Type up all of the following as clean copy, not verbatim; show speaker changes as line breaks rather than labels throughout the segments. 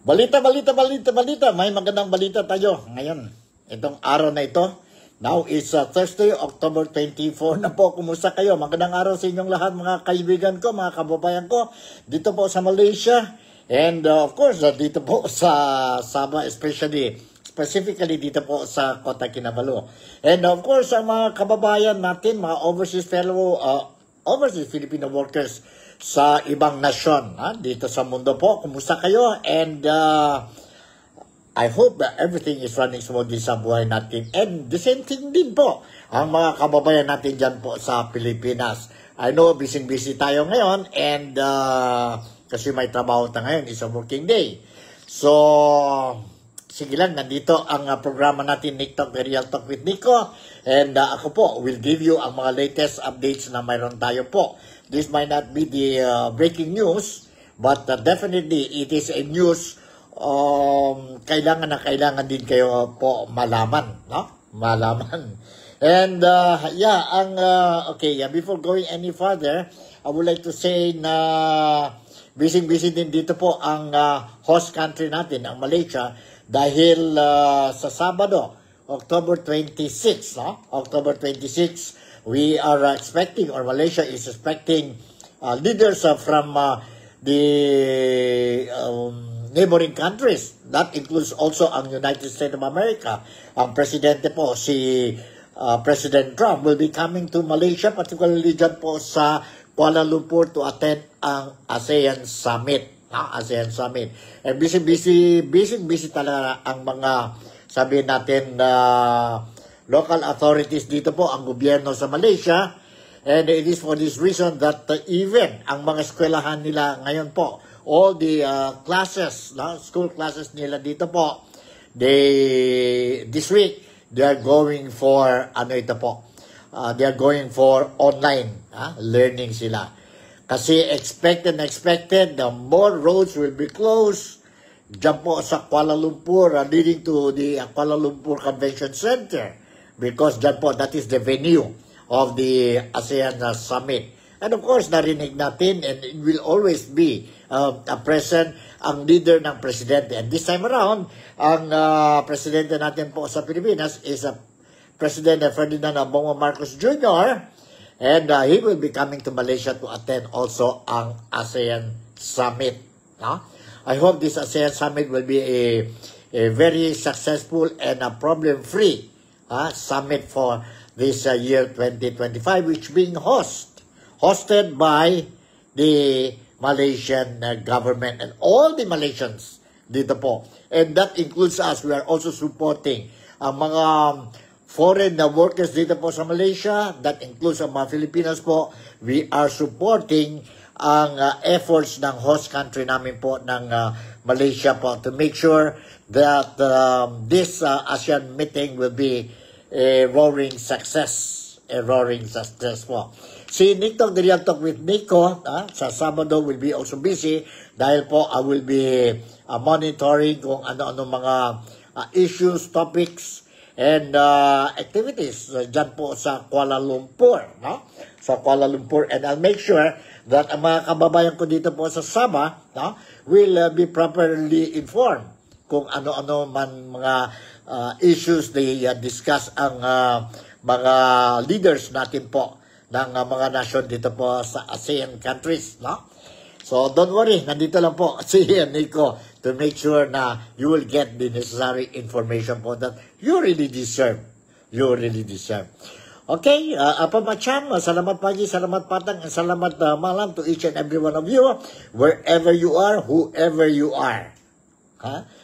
Balita. May magandang balita tayo ngayon. Itong araw na ito. Now is Thursday, October 24 na po. Kumusta kayo? Magandang araw sa inyong lahat, mga kaibigan ko, mga kababayan ko. Dito po sa Malaysia. And of course, dito po sa Sabah, specifically dito po sa Kota Kinabalu. And of course, ang mga kababayan natin, mga overseas Filipino workers sa ibang nasyon, dito sa mundo po. Kumusta kayo? And I hope that everything is running smoothly sa buhay natin. And the same thing din po ang mga kababayan natin dyan po sa Pilipinas. I know, busy tayo ngayon and kasi may trabaho tayo ngayon, is a working day. So, sige lang, nandito ang programa natin, Nick Talk, The Real Talk with Nico. And ako po will give you ang mga latest updates na mayroon tayo po. This might not be the breaking news, but definitely it is a news kailangan din kayo po malaman, no? Malaman. And before going any further, I would like to say na busy din dito po ang host country natin, ang Malaysia, dahil sa Sabado, October 26, no? October 26, we are expecting, or Malaysia is expecting leaders from the neighboring countries. That includes also ang United States of America. Ang presidente po, si President Trump, will be coming to Malaysia, particularly dyan po sa Kuala Lumpur to attend ang ASEAN Summit. ASEAN Summit. And busy talaga ang mga, sabihin natin, local authorities dito po, ang gobyerno sa Malaysia. And it is for this reason that even ang mga eskwelahan nila ngayon po, all the classes, school classes nila dito po, this week, they are going for, they are going for online learning sila. Kasi expected the more roads will be closed dyan po sa Kuala Lumpur, leading to the Kuala Lumpur Convention Center. Because dyan po, that is the venue of the ASEAN Summit. And of course, narinig natin, and it will always be a present ang leader ng presidente. And this time around, ang presidente natin po sa Pilipinas is President Ferdinand Bongbong Marcos Jr. And he will be coming to Malaysia to attend also ang ASEAN Summit. I hope this ASEAN Summit will be a very successful and a problem-free summit for this year 2025, which being hosted by the Malaysian government and all the Malaysians dito po. And that includes us. We are also supporting ang mga foreign workers dito po sa Malaysia. That includes ang mga Filipinos po. We are supporting ang efforts ng host country namin po ng Malaysia po to make sure that this ASEAN meeting will be a roaring success po. Si Nick Talk, The Real Talk with Nico, sa Sabado will be also busy dahil po I will be monitoring kung ano-ano mga issues, topics, and activities dyan po sa Kuala Lumpur. Sa Kuala Lumpur. And I'll make sure that ang mga kababayan ko dito po sa Sabah will be properly informed kung ano-ano man mga issues they discuss ang mga leaders natin po ng mga nasyon dito po sa ASEAN countries, So don't worry, nandito lang po si Nico to make sure na you will get the necessary information po that you really deserve. Okay, Macham, salamat pagi, salamat patang, salamat malam to each and every one of you, wherever you are, whoever you are.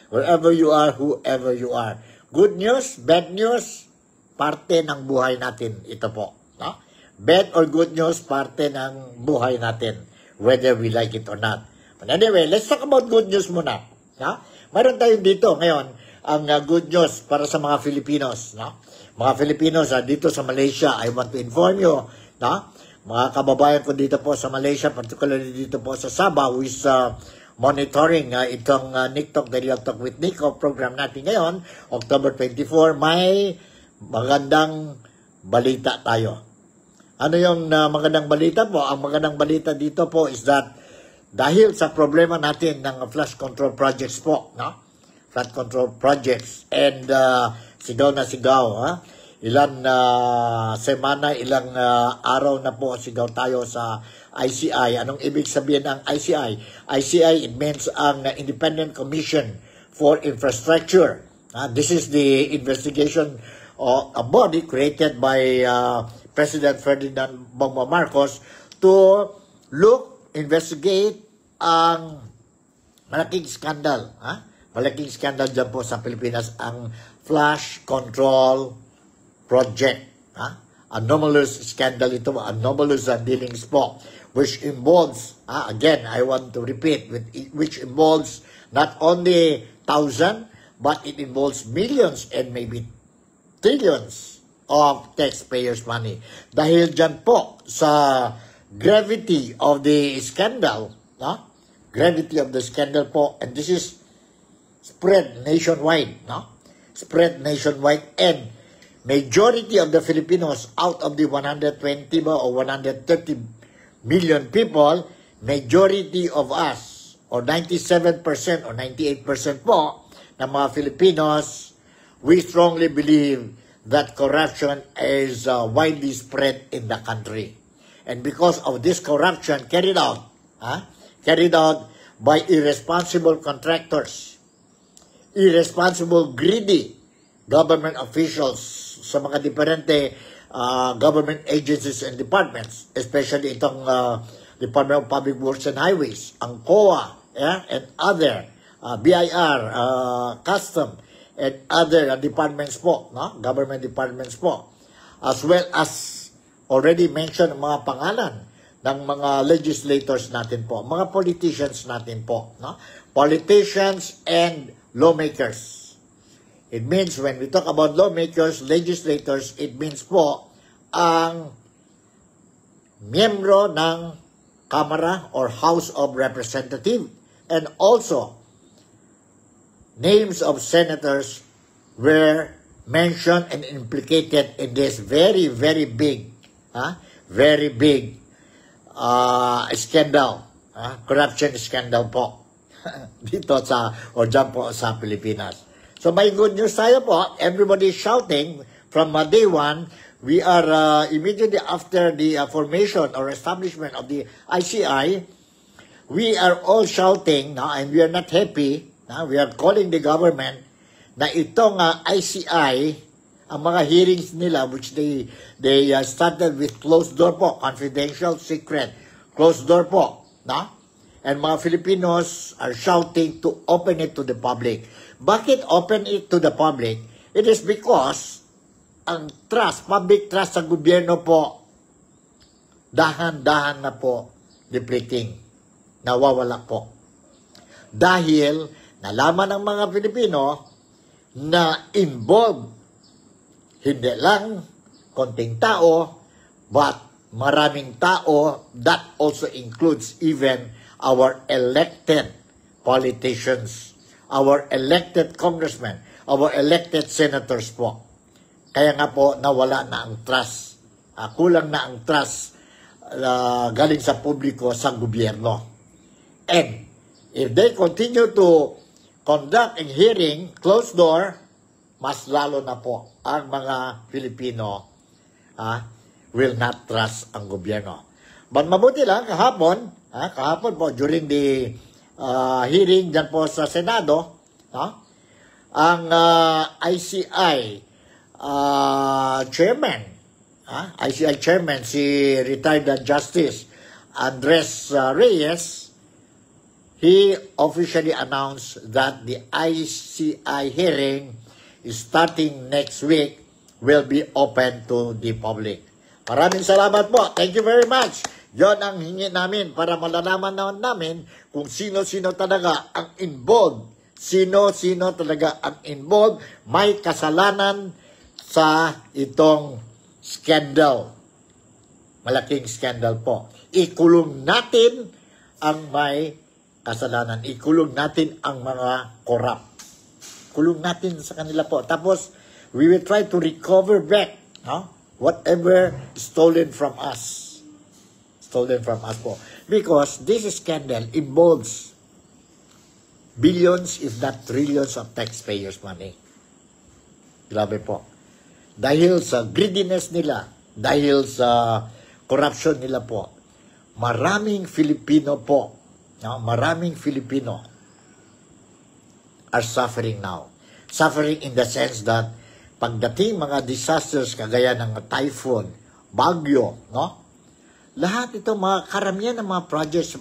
Wherever you are, whoever you are. Good news, bad news, parte ng buhay natin ito po. Bad or good news, parte ng buhay natin, whether we like it or not. But anyway, let's talk about good news muna. Mayroon tayo dito ngayon ang good news para sa mga Filipinos. Mga Filipinos dito sa Malaysia, I want to inform you, mga kababayan ko dito po sa Malaysia, particularly dito po sa Sabah, who is monitoring itong Nick Talk, The Real Talk with Nico program natin ngayon, October 24, may magandang balita tayo. Ano yung magandang balita po? Ang magandang balita dito po is that dahil sa problema natin ng flood control projects po, no? Flood control projects. And sigaw na sigaw, ha? Ilang semana, ilang araw na po sigaw tayo sa ICI. Anong ibig sabihin ng ICI? ICI, it means ang Independent Commission for Infrastructure. This is the investigation of a body created by President Ferdinand Bongbong Marcos to investigate ang malaking skandal. Malaking skandal dyan po sa Pilipinas, ang flash control project. Anomalous scandal ito, anomalous dealings po, which involves, again, I want to repeat, which involves not only thousands, but it involves millions and maybe trillions of taxpayers' money. Dahil dyan po sa gravity of the scandal, gravity of the scandal po, and this is spread nationwide, spread nationwide, and majority of the Filipinos out of the 120 or 130 million people, majority of us, or 97% or 98% po, ng mga Filipinos, we strongly believe that corruption is widely spread in the country. And because of this corruption carried out by irresponsible contractors, irresponsible, greedy government officials sa mga diferente government agencies and departments, especially itong Department of Public Works and Highways, ang COA, and other, BIR, Custom, and other departments po, government departments po, as well as already mentioned mga pangalan ng mga legislators natin po, mga politicians natin po, politicians and lawmakers. It means when we talk about lawmakers, legislators, it means po ang miyembro ng Kamara or House of Representatives, and also names of senators were mentioned and implicated in this very, very big scandal, corruption scandal po dito o dyan po sa Pilipinas. So may good news tayo po. Everybody shouting from day one. We are immediately after the formation or establishment of the ICI, we are all shouting and we are not happy. We are calling the government na itong ICI, ang mga hearings nila, which they started with closed door po, confidential, secret, closed door po, and mga Filipinos are shouting to open it to the public. Bakit open it to the public? It is because ang trust, public trust sa gobyerno po, dahan-dahan na po depleting, nawawala po. Dahil nalaman ng mga Pilipino na involved hindi lang konting tao, but maraming tao. That also includes even our elected politicians, our elected congressmen, our elected senators po. Kaya nga po nawala na ang trust, kulang na ang trust galing sa publiko sa gobyerno. And if they continue to conduct a hearing, closed door, mas lalo na po ang mga Pilipino will not trust ang gobyerno. But mabuti lang, kahapon po, during the hearing dyan po sa Senado, ang ICI chairman, ICI chairman, si retired Justice Andres Reyes, he officially announced that the ICI hearing starting next week will be open to the public. Maraming salamat po. Thank you very much. Yon ang hingi namin para malalaman namin kung sino-sino talaga ang involved. Sino-sino talaga ang involved. May kasalanan sa itong scandal. Malaking scandal po. Ikulong natin ang may kasalanan. Ikulong natin ang mga corrupt. Kulong natin sa kanila po. Tapos, we will try to recover back whatever stolen from us. stolen from us po. Because this scandal involves billions, if not trillions of taxpayers' money. Grabe po. Dahil sa greediness nila, dahil sa corruption nila po, maraming Filipino po, no? Maraming Filipino are suffering now. Suffering in the sense that pagdating mga disasters kagaya ng typhoon, bagyo, no? Lahat ito, mga karamihan ng mga projects,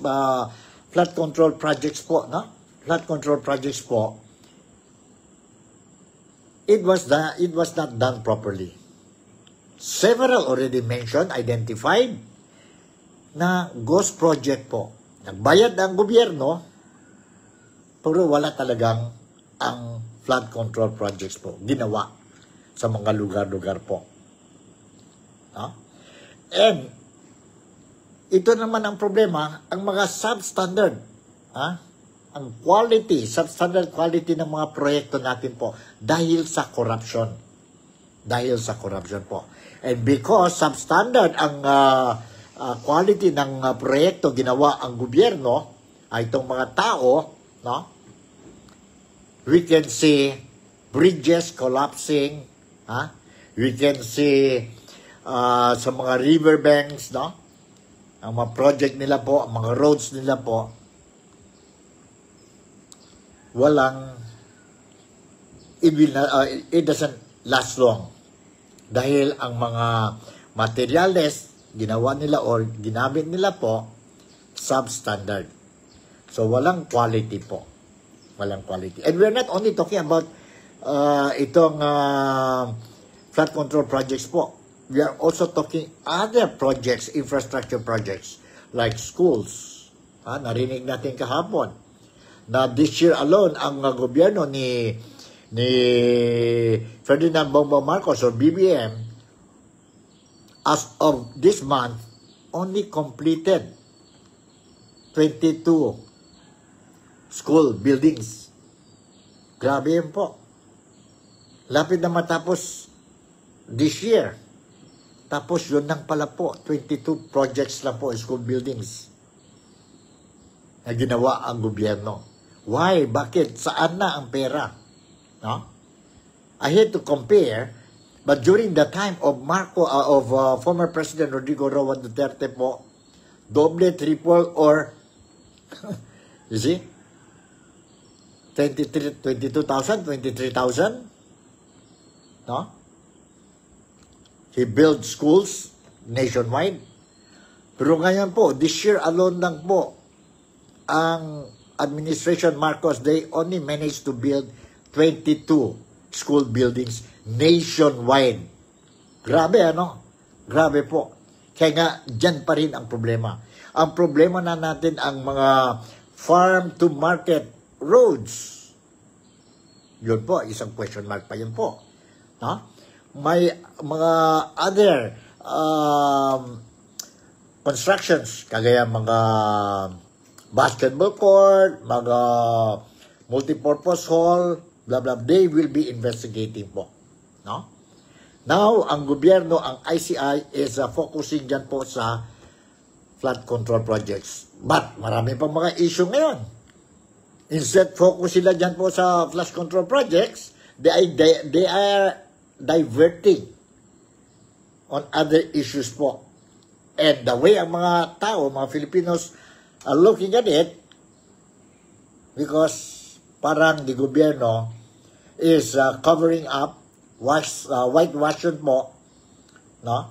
flood control projects po, no? Flood control projects po, it was not done properly. Several already mentioned, identified, na ghost project po. Nagbayad ang gobyerno, pero wala talagang ang flood control projects po ginawa sa mga lugar-lugar po. No? And ito naman ang problema, ang mga substandard, ang quality, substandard quality ng mga proyekto natin po dahil sa corruption. Dahil sa corruption po. And because substandard ang quality ng proyekto ginawa ang gobyerno, ay itong mga tao, no? We can see bridges collapsing, we can see sa mga riverbanks, no? Ang mga project nila po, ang mga roads nila po, it doesn't last long. Dahil ang mga materials ginawa nila or ginamit nila po, substandard. So, walang quality po. Walang quality. And we're not only talking about itong flood control projects po. We are also talking other projects, infrastructure projects, like schools. Narinig natin kahapon na this year alone, ang gobyerno ni Ferdinand Bongbong Marcos or BBM, as of this month, only completed 22 school buildings. Grabe yun po. Lapit na matapos this year. Tapos yun lang pala po, 22 projects lang po, school buildings na ginawa ang gobyerno. Why? Bakit? Saan na ang pera? No? I hate to compare, but during the time of former President Rodrigo Roa Duterte po, double, triple, or you see, 22,000, 23,000, no? He built schools nationwide. Pero ngayon po, this year alone lang po, ang administration Marcos, they only managed to build 22 school buildings nationwide. Grabe, ano? Grabe po. Kaya nga, dyan pa rin ang problema. Ang problema na natin ang mga farm-to-market roads. Yun po, isang question mark pa yun po. No? May mga other constructions, kagaya mga basketball court, mga multipurpose hall, blah blah, they will be investigating po. No? Now, ang gobyerno, ang ICI is focusing dyan po sa flood control projects. But marami pang mga issue ngayon. Instead, focus sila dyan po sa flood control projects, they are diverting on other issues po. And the way ang mga tao, mga Filipinos, are looking at it, because parang the gobyerno is covering up, whitewashing po, no?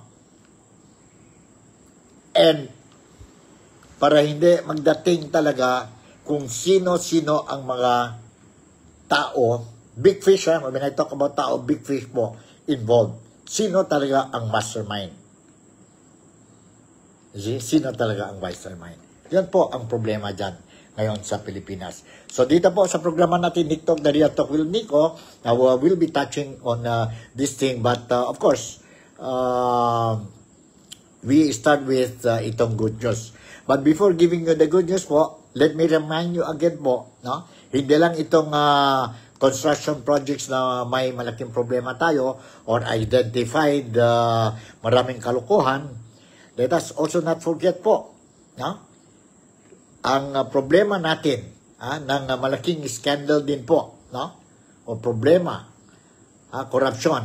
And para hindi magdating talaga kung sino-sino ang mga tao, big fish, when I talk about tao, big fish po, involved. Sino talaga ang mastermind? See? Sino talaga ang mastermind? Yan po ang problema dyan ngayon sa Pilipinas. So dito po sa programa natin, Nick Talk, the Real Talk with Nico, we'll be touching on this thing. But of course, we start with itong good news. But before giving you the good news po, let me remind you again po, no? Hindi lang itong construction projects na may malaking problema tayo or identified maraming kalukuhan. let us also not forget po, no? Ang problema natin, ng malaking scandal din po, no? O problema, corruption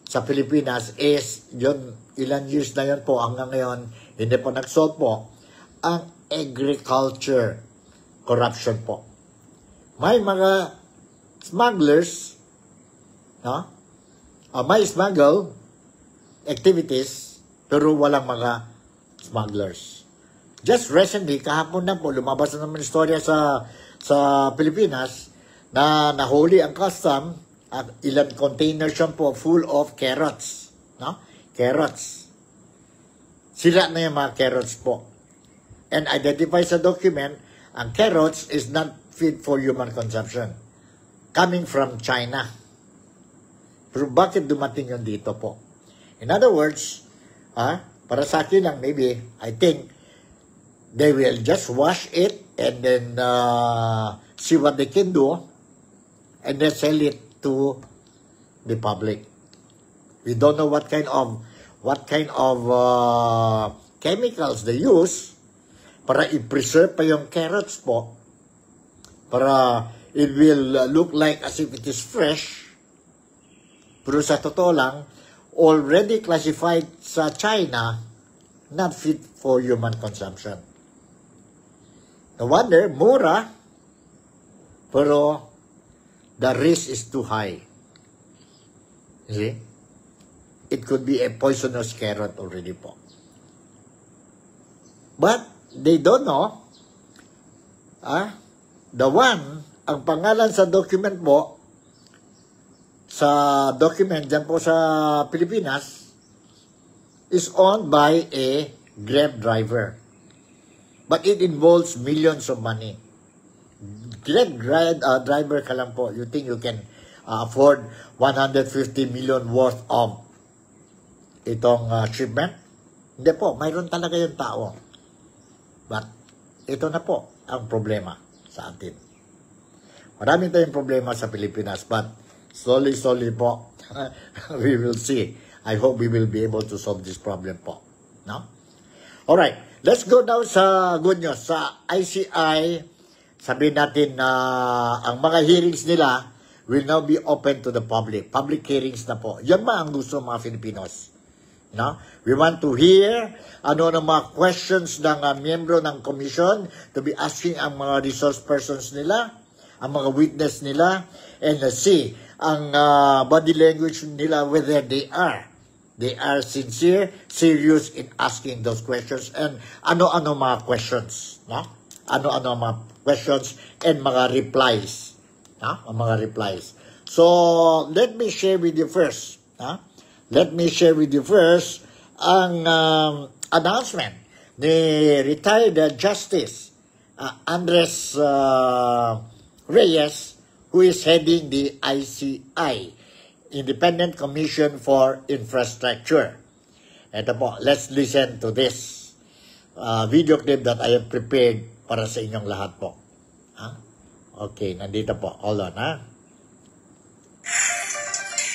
sa Pilipinas is, yun, ilan years na yun po, hanggang ngayon, hindi po nag-solve po, ang agriculture corruption po. May mga smugglers, no? May smuggle activities, pero walang mga smugglers. Just recently, kahapon na po, lumabas na naman istorya sa Pilipinas na nahuli ang custom at ilang containers yan po full of carrots. No? Carrots. Sila na yung mga carrots po. And identify sa document, ang carrots is not fit for human consumption. Coming from China. Pero bakit dumating yun dito po? In other words, para sa akin lang, maybe, I think, they will just wash it and then see what they can do and then sell it to the public. We don't know what kind of chemicals they use para i-preserve pa yung carrots po, para it will look like as if it is fresh, pero sa totoo lang, already classified sa China, not fit for human consumption. No wonder, mura, pero the risk is too high. You see? It could be a poisonous carrot already po. But they don't know, the one, ang pangalan sa document po, sa document dyan po sa Pilipinas, is owned by a Grab driver. But it involves millions of money. Grab driver ka lang po. You think you can afford 150 million worth of itong shipment? Hindi po, mayroon talaga yung tao. But ito na po ang problema sa atin. Marami tayong problema sa Pilipinas, but slowly po, we will see. I hope we will be able to solve this problem po. No? Alright, let's go now sa good news. Sa ICI, sabihin natin na ang mga hearings nila will now be open to the public. Public hearings na po. Yan ba ang gusto ng mga Filipinos? No? We want to hear ano ng mga questions ng miyembro ng commission to be asking ang mga resource persons nila, ang mga witness nila, and see ang body language nila, whether they are sincere, serious in asking those questions, and ano-ano mga questions, no? Ano-ano mga questions and mga replies, no? Mga replies. So, let me share with you first, Let me share with you first ang announcement ni retired Justice Andres Reyes, who is heading the ICI, Independent Commission for Infrastructure. Ito po, let's listen to this video clip that I have prepared para sa inyong lahat po. Okay, nandito po. Hold on,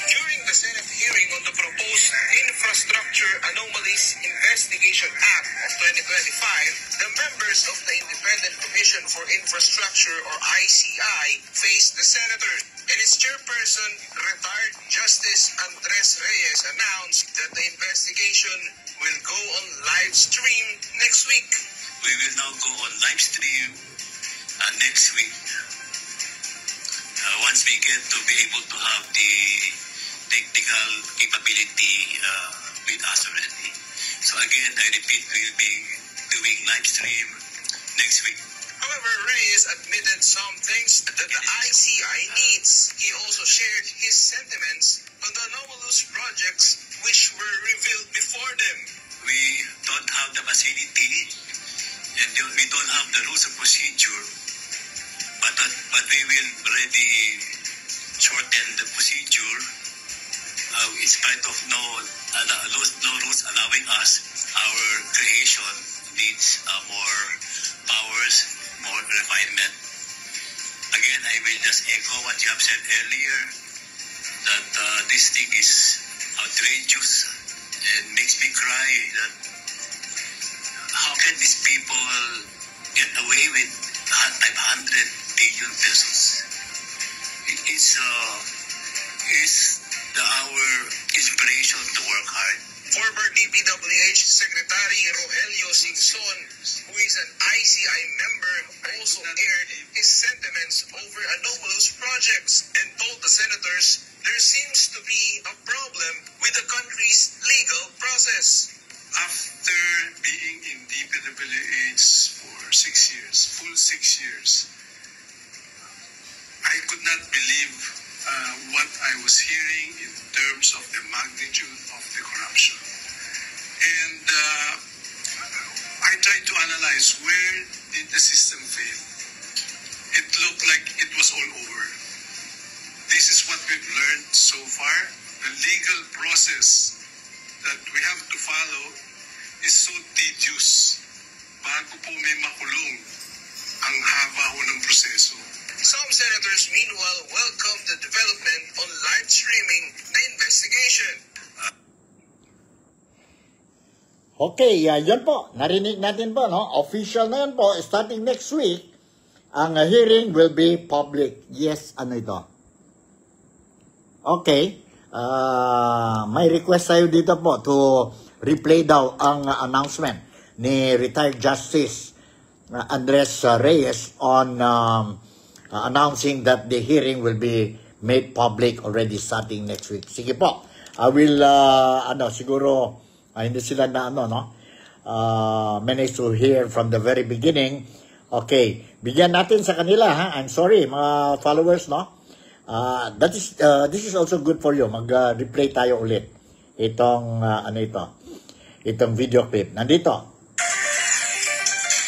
During the Senate hearing on the proposed Infrastructure Anomalies Investigation Act of 2025, the members of the Independent Commission for Infrastructure, or ICI, faced the senator, and its chairperson, retired Justice Andres Reyes, announced that the investigation will go on live stream next week.
We will now go on live stream next week. Once we get to be able to have the technical capability with us already. So again, I repeat, we'll be doing live stream next week.
However, Reyes admitted some things that the ICI needs. He also shared his sentiments on the anomalous projects which were revealed before them.
We don't have the facility and we don't have the rules of procedure, but we will already shorten the procedure in spite of no rules allowing us. Our creation needs more powers, more refinement. Again, I will just echo what you have said earlier, that this thing is outrageous and makes me cry that how can these people get away with 500 billion pesos? It is our inspiration to work hard.
Former DPWH Secretary Rogelio Singson, who is an ICI member, also aired his sentiments over anomalous projects and told the senators there seems to be a problem with the country's legal process.
After being in DPWH for 6 years, full 6 years, I could not believe what I was hearing in terms of the magnitude of the corruption. And I tried to analyze where did the system fail. It looked like it was all over. This is what we've learned so far. The legal process that we have to follow is so tedious. Bago po may makulong, ang haba ho ng proseso.
Some senators, meanwhile, welcomed the development on live streaming the investigation.
Okay, yun po. Narinig natin po, no? Official na yun po. Starting next week, ang hearing will be public. Yes, ano ito? Okay. May request tayo dito po to replay daw ang announcement ni retired Justice Andres Reyes on announcing that the hearing will be made public already starting next week. Sige po. I will, siguro, hindi sila na, managed to hear from the very beginning. Okay. Bigyan natin sa kanila, ha? I'm sorry, mga followers, no? This is also good for you. Mag-replay tayo ulit. Itong, itong video clip. Nandito.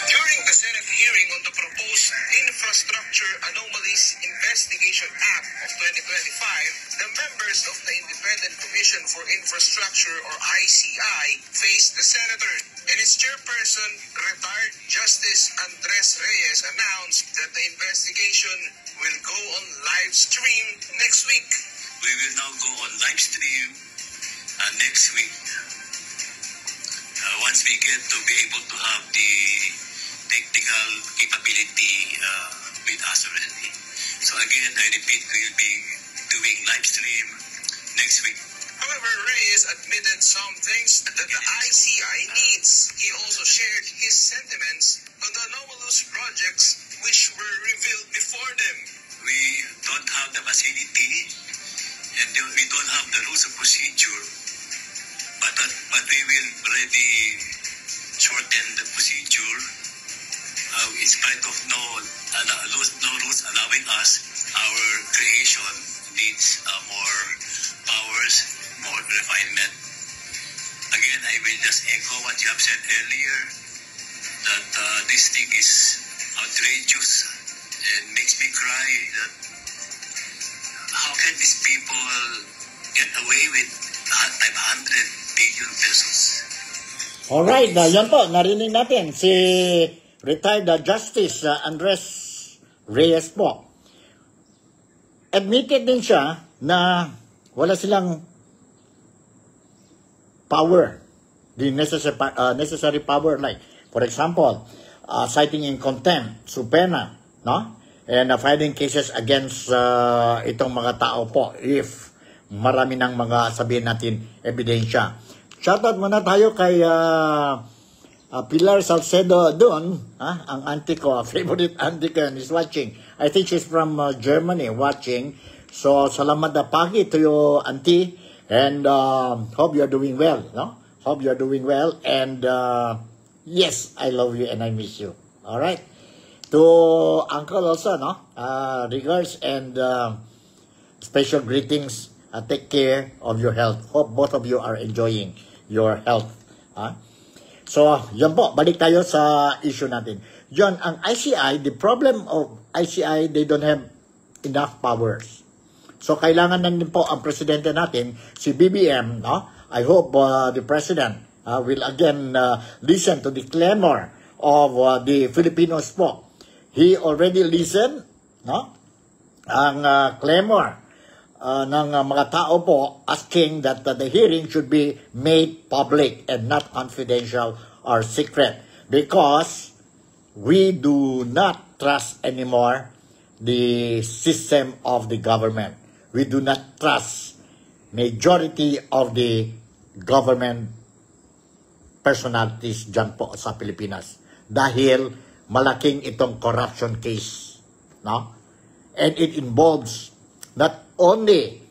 During the Senate hearing on the proposed Infrastructure Anomalies Investigation Act of 2025, the members of the Independent Commission for Infrastructure, or ICI, faced the senator, and its chairperson, retired Justice Andres Reyes, announced that the investigation will go on live stream next week.
We will now go on live stream next week. Once we get to be able to have the technical capability with us already. So again, I repeat, we'll be doing live stream next week.
However, Reyes admitted some things that the ICI needs. He also shared his sentiments on the anomalous projects which were revealed before them.
We don't have the facility and we don't have the rules of procedure, but we will already shorten the procedure in spite of no rules allowing us. Our creation needs more powers, more refinement. Again, I will just echo what you have said earlier, that this thing is outrageous and makes me cry that how can these people get away with 500 billion pesos?
Alright, yan po, narinig natin si retired Justice Andres Reyes po. Admitted din siya na wala silang power, the necessary power, like, for example, citing in contempt, subpoena, no? And filing cases against itong mga tao po if marami ng mga, sabihin natin, ebidensya. Shoutout muna tayo kay Pilar Salcedo doon, ang auntie ko, favorite auntie ko is watching. I think she's from Germany watching. So, salamat na pagi to you, auntie. And hope you're doing well, no? Hope you're doing well. And yes, I love you and I miss you. Alright? To Uncle also, no? Regards and special greetings. Take care of your health. Hope both of you are enjoying your health. So, yan po. Balik tayo sa issue natin. Yun, ang ICI, the problem of ICI, they don't have enough powers. So, kailangan na din po ang presidente natin, si BBM, no? I hope the president will again listen to the clamor of the Filipinos po. He already listened, no? Ang clamor ng mga tao po asking that the hearing should be made public and not confidential or secret. Because we do not trust anymore the system of the government. We do not trust majority of the government personalities dyan po sa Pilipinas. Dahil malaking itong corruption case. No? And it involves not only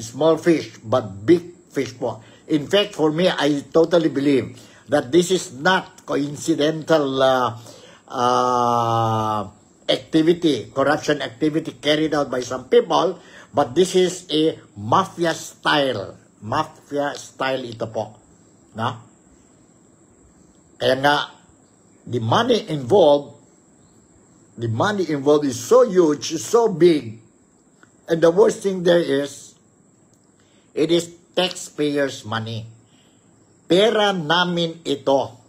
small fish, but big fish po. In fact, for me, I totally believe that this is not coincidental activity, corruption activity carried out by some people, but this is a mafia style. Mafia style ito po. No? Kaya nga, the money involved is so huge, so big, and the worst thing there is, it is taxpayers' money. Pera namin ito.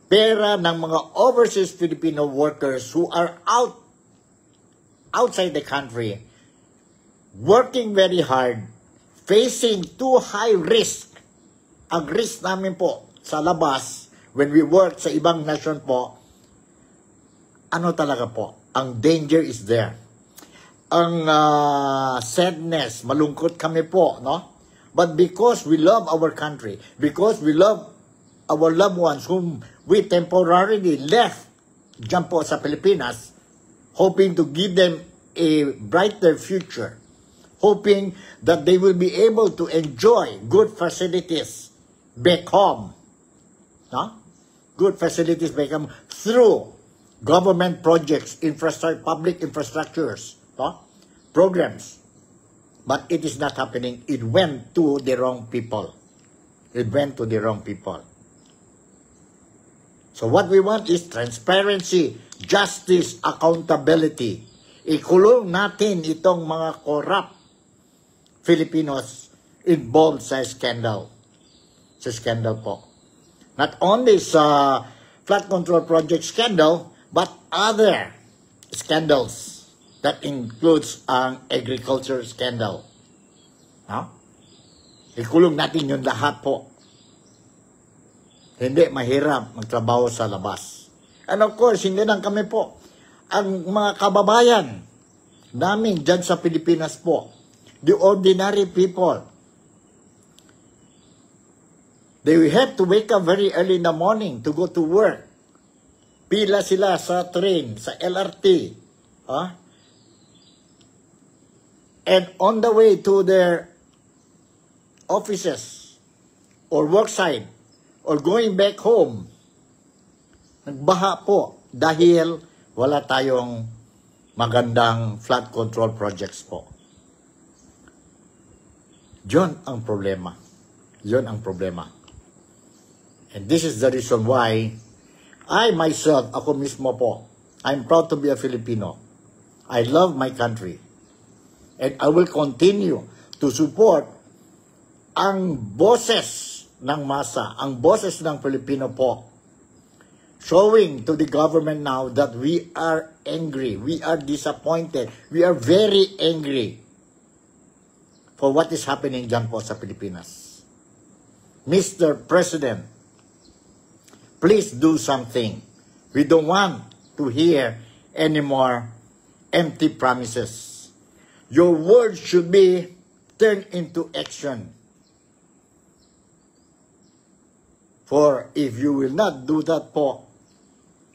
Pera ng mga overseas Filipino workers who are outside the country, working very hard, facing too high risk. Ang risk namin po sa labas, when we work sa ibang nation po, ano talaga po, ang danger is there. Ang sadness, malungkot kami po, no? But because we love our country, because we love our loved ones whom we temporarily left dyan po sa Pilipinas, hoping to give them a brighter future, hoping that they will be able to enjoy good facilities back home, no? Good facilities back home through government projects, public infrastructures, no? Programs. But it is not happening. It went to the wrong people. It went to the wrong people. So what we want is transparency, justice, accountability. Ikulong natin itong mga corrupt Filipinos involved sa scandal. Sa scandal po. Not only sa flood control project scandal, but other scandals. That includes ang agriculture scandal. No? Ikulong natin yung lahat po. Hindi mahirap magtrabaho sa labas. And of course, hindi lang kami po. Ang mga kababayan namin dyan sa Pilipinas po, the ordinary people, they have to wake up very early in the morning to go to work. Pila sila sa train, sa LRT. And on the way to their offices or worksite or going back home, nagbaha po dahil wala tayong magandang flood control projects po. Yun ang problema. Yun ang problema. And this is the reason why I myself, ako mismo po, I'm proud to be a Filipino. I love my country. And I will continue to support ang boses ng masa, ang boses ng Pilipino po, showing to the government now that we are angry, we are disappointed, we are very angry for what is happening dyan po sa Pilipinas. Mr. President, please do something. We don't want to hear any more empty promises. Your words should be turned into action. For if you will not do that po,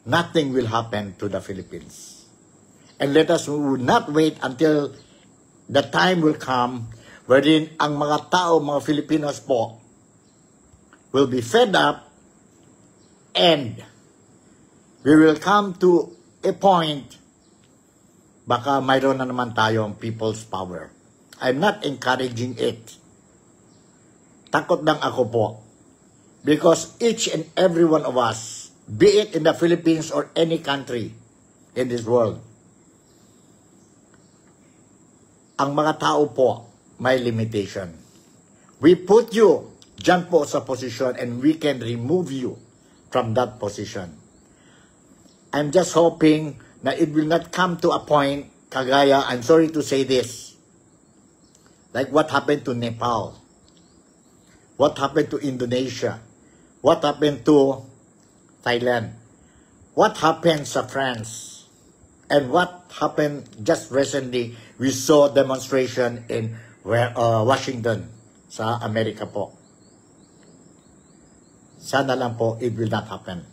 nothing will happen to the Philippines. And let us not wait until the time will come wherein ang mga tao, mga Filipinos po, will be fed up and we will come to a point baka mayroon na naman tayong people's power. I'm not encouraging it. Takot lang ako po. Because each and every one of us, be it in the Philippines or any country in this world, ang mga tao po may limitation. We put you dyan po sa position and we can remove you from that position. I'm just hoping na it will not come to a point, kagaya, I'm sorry to say this, like what happened to Nepal, what happened to Indonesia, what happened to Thailand. What happened sa France? And what happened just recently, we saw demonstration in Washington, sa Amerika po. Sana lang po, it will not happen.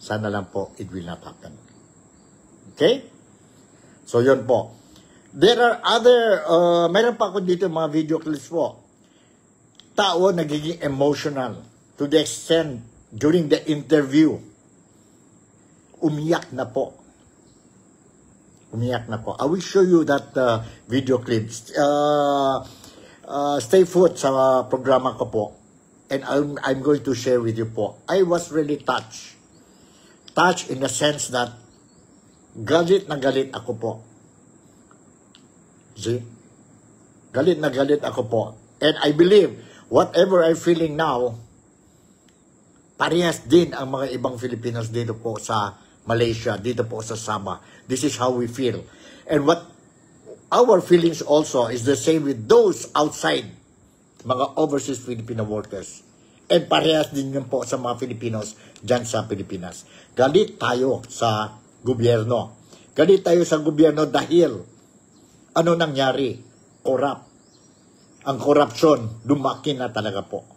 Sana lang po, it will not happen. Okay? So, yun po. There are other, meron pa ako dito mga video clips po. Tao nagiging emotional to the extent during the interview, umiyak na po. Umiyak na po. I will show you that video clips. Stay put sa programa ko po. And I'm going to share with you po. I was really touched. Touched in the sense that galit na galit ako po. See? Galit na galit ako po. And I believe, whatever I'm feeling now, parehas din ang mga ibang Filipinos dito po sa Malaysia, dito po sa Sabah. This is how we feel. And what our feelings also is the same with those outside, mga overseas Filipino workers. And parehas din yun po sa mga Filipinos dyan sa Pilipinas. Galit tayo sa gobyerno. Galit tayo sa gobyerno dahil ano nangyari? Corrupt. Ang corruption, lumaki na talaga po.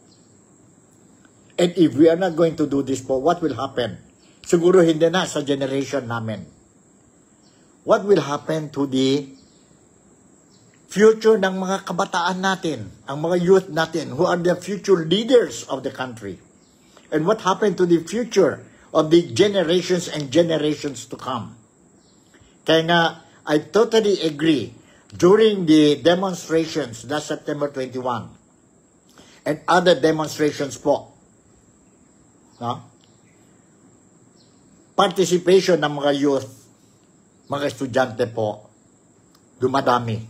And if we are not going to do this po, what will happen? Siguro hindi na sa generation namin. What will happen to the future ng mga kabataan natin, ang mga youth natin, who are the future leaders of the country? And what happened to the future of the generations and generations to come? Kaya nga, I totally agree. During the demonstrations last September 21 and other demonstrations po, no? Participation ng mga youth, mga estudyante po, dumadami.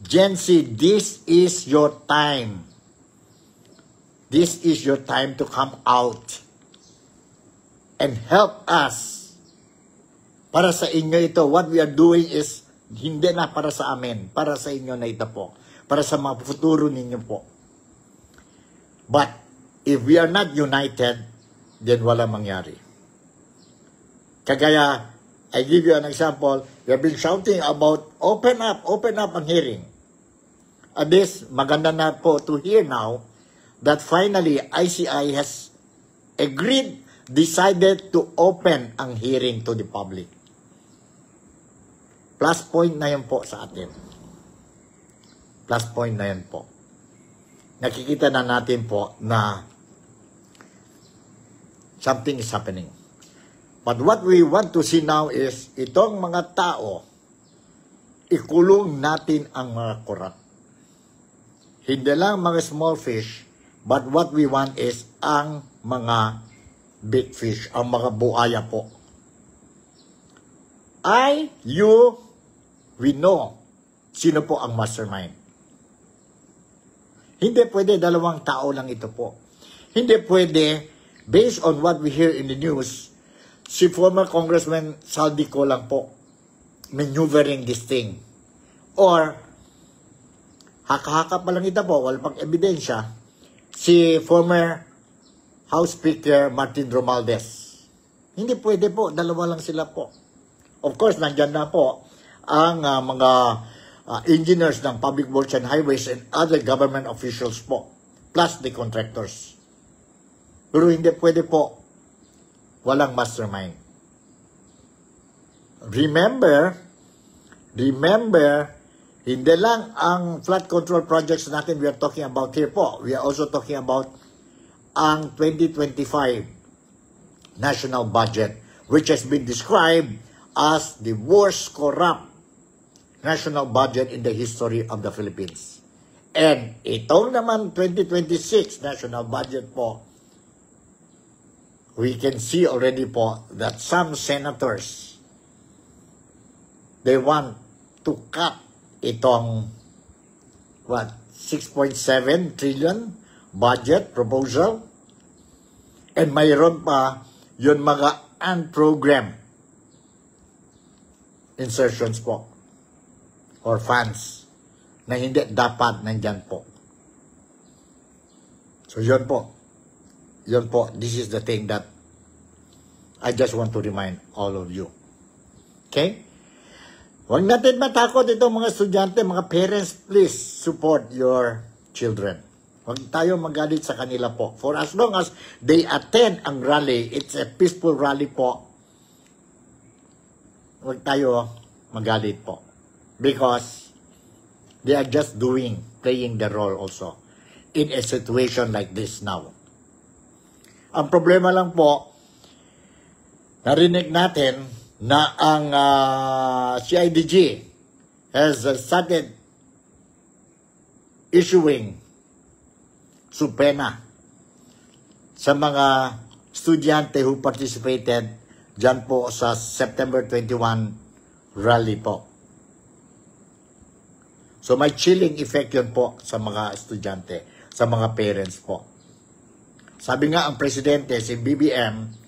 Gen Z, this is your time. This is your time to come out and help us. Para sa inyo ito, what we are doing is hindi na para sa amin, para sa inyo na ito po. Para sa mga futuro ninyo po. But, if we are not united, then wala mangyari. Kagaya, I give you an example, we have been shouting about open up ang hearing. At this, maganda na po to hear now that finally ICI has decided to open ang hearing to the public. Plus point na yun po sa atin. Plus point na yun po. Nakikita na natin po na something is happening. But what we want to see now is, itong mga tao, ikulong natin ang mga corrupt. Hindi lang mga small fish, but what we want is ang mga big fish, ang mga buhaya po. We know sino po ang mastermind. Hindi pwede dalawang tao lang ito po. Hindi pwede, based on what we hear in the news, si former Congressman Saldico lang po maneuvering this thing. Or, haka-haka pa lang ito po, wala pang ebidensya, si former House Speaker Martin Romualdez. Hindi pwede po, dalawa lang sila po. Of course, nandyan na po ang mga engineers ng Public Works and Highways and other government officials po, plus the contractors. Pero hindi pwede po, walang mastermind. Remember, hindi lang ang flood control projects natin we are talking about here po. We are also talking about ang 2025 national budget, which has been described as the worst corrupt national budget in the history of the Philippines. And itong naman 2026 national budget po, we can see already po that some senators, they want to cut itong 6.7 trillion budget proposal, and mayroon pa yun mga unprogrammed insertions po or funds na hindi dapat nandyan po. So yun po. 2026 national budget po, we are talking about ang 2025 national budget, which has been described as the worst corrupt national budget in the history of the Philippines. And itong naman 2026 national budget po, we can see already po that some senators, they want to cut itong 6.7 trillion budget proposal, and mayroon pa yun mga unprogrammed insertions po or funds na hindi dapat nandyan po. Yun po, this is the thing that I just want to remind all of you. Okay? Huwag natin matakot itong mga estudyante, mga parents, please support your children. Huwag tayo magalit sa kanila po. For as long as they attend ang rally, it's a peaceful rally po, huwag tayo magalit po. Because they are just playing the role also in a situation like this now. Ang problema lang po, narinig natin na ang CIDG has started issuing subpena sa mga estudyante who participated dyan po sa September 21 rally po. So may chilling effect yun po sa mga estudyante, sa mga parents po. Sabi nga ang presidente, si BBM,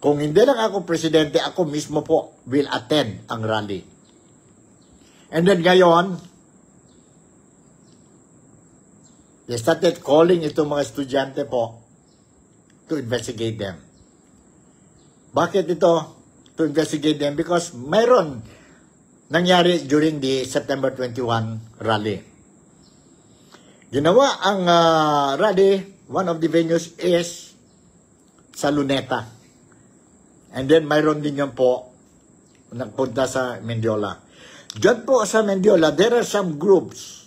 kung hindi lang ako presidente, ako mismo po will attend ang rally. And then ngayon, they started calling itong mga estudyante po to investigate them. Bakit ito? To investigate them? Because mayroon nangyari during the September 21 rally. Ginawa ang rally, one of the venues is sa Luneta. And then mayroon din yan po nagpunta sa Mendiola. Diyan po sa Mendiola, there are some groups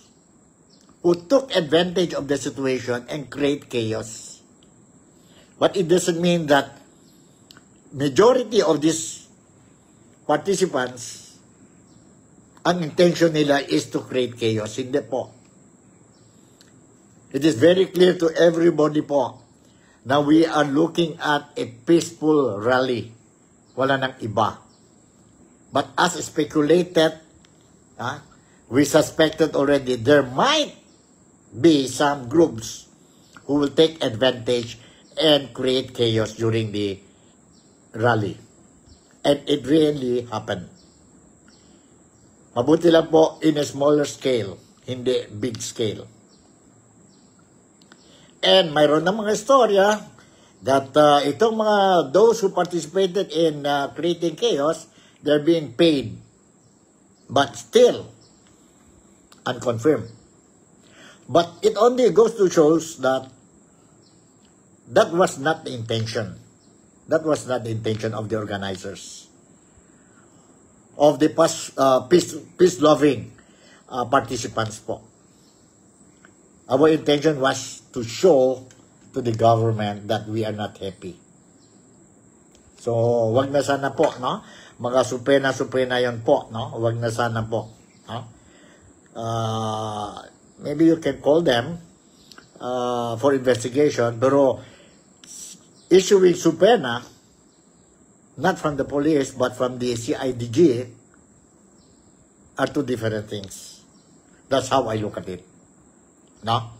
who took advantage of the situation and create chaos. But it doesn't mean that majority of these participants, ang intention nila is to create chaos. Hindi po. It is very clear to everybody po na we are looking at a peaceful rally. Wala nang iba. But as speculated, we suspected already there might be some groups who will take advantage and create chaos during the rally. And it really happened. Mabuti lang po in a smaller scale, hindi big scale. And mayroon na mga istorya that itong mga those who participated in creating chaos, they're being paid. But still, unconfirmed. But it only goes to shows that that was not the intention. That was not the intention of the organizers. Of the peace-loving participants po. Our intention was to show to the government that we are not happy. So, wag na sana po, no? Mga supena yon po, no? Wag na sana po. No? Maybe you can call them for investigation, pero issuing supena, not from the police, but from the CIDG, are two different things. That's how I look at it. No?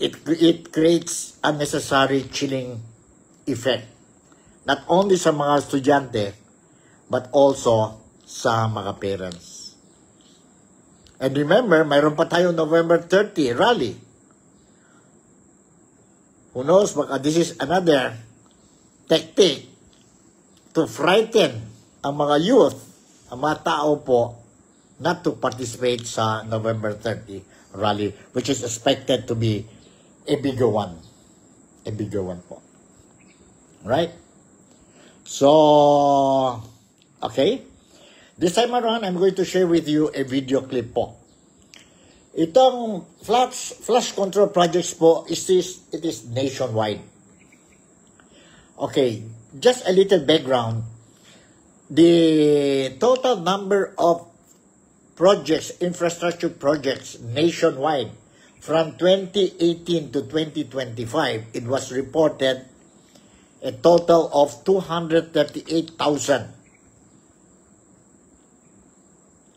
It creates unnecessary chilling effect. Not only sa mga estudyante, but also sa mga parents. And remember, mayroon pa tayo November 30 rally. Who knows, baka this is another tactic to frighten ang mga youth, ang mga tao po, not to participate sa November 30 rally, which is expected to be a bigger one. A bigger one po. Right? So, okay. This time around, I'm going to share with you a video clip po. Itong flash control projects po, it is nationwide. Okay, just a little background. The total number of projects, infrastructure projects nationwide from 2018 to 2025, it was reported a total of 238,000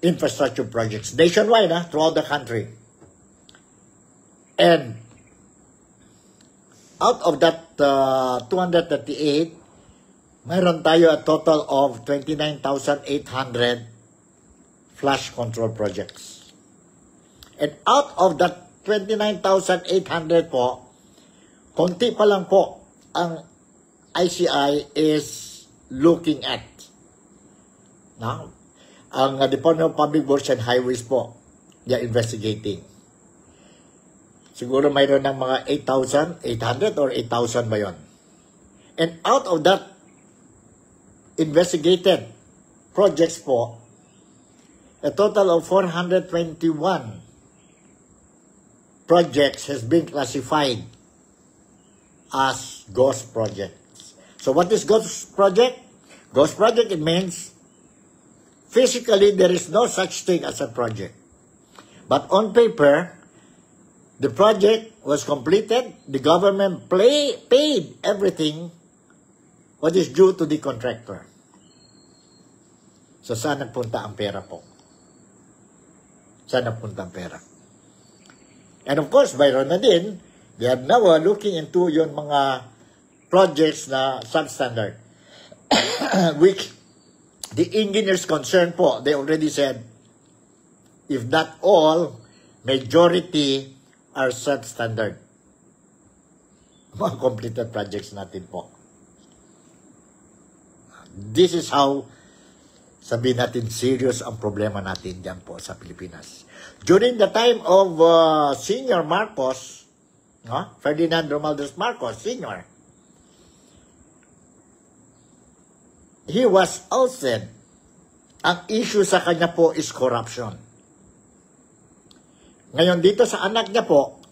infrastructure projects nationwide, throughout the country. And out of that 238, mayroon tayo a total of 29,800 flash control projects. And out of that 29,800 po, konti pa lang po ang ICI is looking at. No? Ang Department of Public Works and Highways po, they are investigating. Siguro mayroon ng mga 8,800 or 8,000 ba yun? And out of that investigated projects po, a total of 421 projects has been classified as ghost projects. So what is ghost project? Ghost project, it means physically there is no such thing as a project. But on paper, the project was completed, the government paid everything what is due to the contractor. So saan nagpunta ang pera po? Saan nagpunta ang pera? And of course, mayroon na din, they are now looking into yung mga projects na substandard. Which the engineers concerned po, they already said, if not all, majority are substandard. Mga completed projects natin po. This is how, sabihin natin, serious ang problema natin dyan po sa Pilipinas. During the time of Senior Marcos, Ferdinand Romualdez Marcos, Senior, he was ousted. Ang issue sa kanya po is corruption. Ngayon dito sa anak niya po,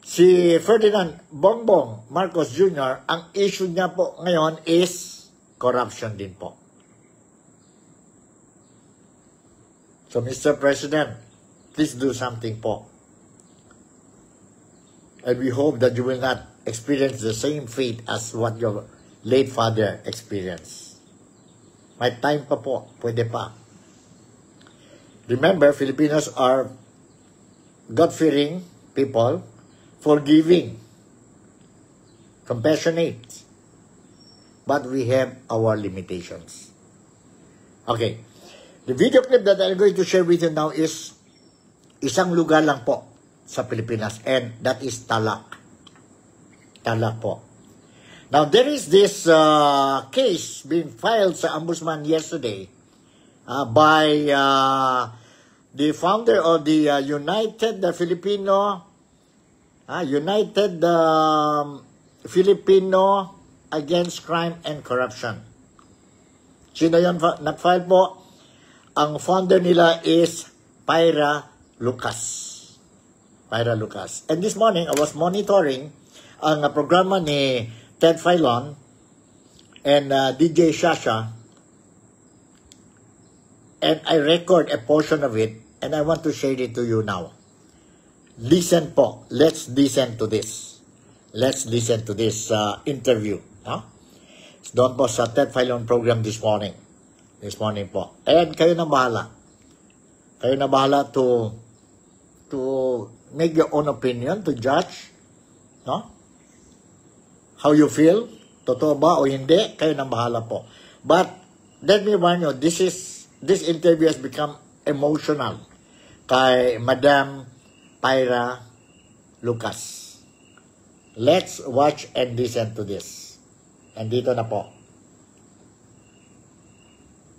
si Ferdinand Bongbong Marcos Jr., ang issue niya po ngayon is corruption din po. So Mr. President, please do something po. And we hope that you will not experience the same fate as what your late father experienced. May time pa po, pwede pa. Remember, Filipinos are God-fearing people, forgiving, compassionate, but we have our limitations. Okay, the video clip that I'm going to share with you now is isang lugar lang po sa Pilipinas, and that is Tarlac. Tarlac po. Now, there is this case being filed sa Ombudsman yesterday by the founder of the United Filipino Against Crime and Corruption. Sino yun nag-file po? Ang founder nila is Pyra Lucas. Pyra Lucas. And this morning, I was monitoring ang programa ni Ted Filon and DJ Shasha, and I record a portion of it, and I want to share it to you now. Listen po. Let's listen to this. Let's listen to this interview. It's doon po sa Ted Filon program this morning. This morning po. And kayo na bahala. Kayo na bahala to make your own opinion, to judge. No? How you feel? Totoo ba o hindi? Kayo nang bahala po. But, let me warn you, this interview has become emotional kay Madam Pyra Lucas. Let's watch and listen to this. Andito na po.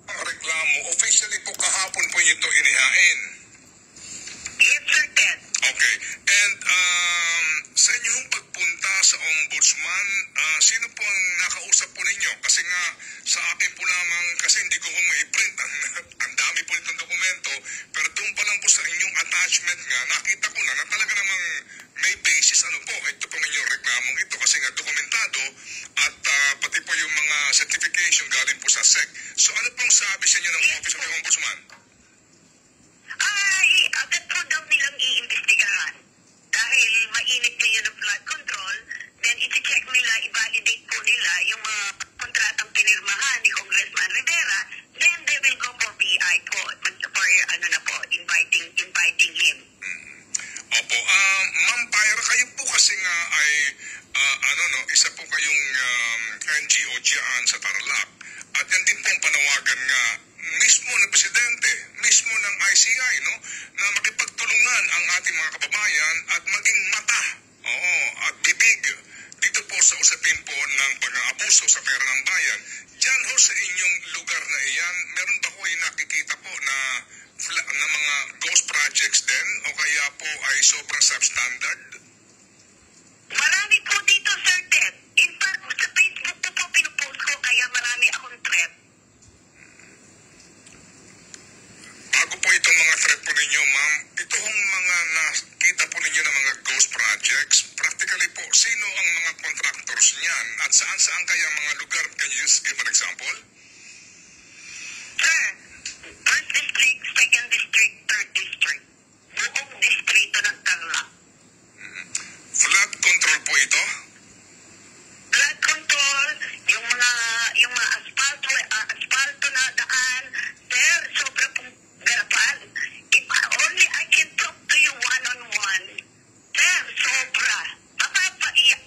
Reklamo, officially po kahapon po ito inihain. Yes, sir, Ted. Okay. And, sa inyong pagpunta sa Ombudsman, sino po ang nakausap po ninyo? Kasi nga, sa akin po lamang, kasi hindi ko ma-print. Ang dami po itong dokumento. Pero doon pa lang po sa inyong attachment nga, nakita ko na talaga namang may basis. Ano po, ito po inyong reklamong ito. Kasi nga, dokumentado at pati po yung mga certification galing po sa SEC. So ano pong sabi sa inyo ng Office of the Ombudsman?
Agad po daw nilang iimbestigahan. Dahil mainit din yun ng flood control, then iti-check nila, i-validate po nila yung mga kontratang pinirmahan ni Congressman Rivera, then they will go for PI po, for inviting him.
Opo, Ma'am Pyra, kayo po kasi nga ay, isa po kayong NGO dyan sa Tarlac. At yan din po ang panawagan nga mismo ng Presidente, mismo ng ICI, no, na makipagtulungan ang ating mga kababayan at maging mata, at bibig dito dito po sa usapin po ng pag-aabuso sa pera ng bayan, dyan ho sa inyong lugar na iyan, meron ba ko yung nakikita po na mga ghost projects din o kaya po ay sobrang substandard?
Marami po dito, Sir Ted. In fact, sa Facebook ko po pinupost ko, kaya marami akong threat.
Bago po itong mga threat po ninyo, ma'am, ito hong mga nakita po ninyo ng mga ghost projects, practically po, sino ang mga contractors niyan at saan-saan kaya mga lugar? Can you just give an example?
Sir, 1st District, 2nd District, 3rd District. Buong distrito ng Tarlac.
Flood control po ito?
Flood control, yung mga asfalto na daan, sir, sobra pong garapan. If only I can talk to you one-on-one, sir, sobra. Mapapaiyak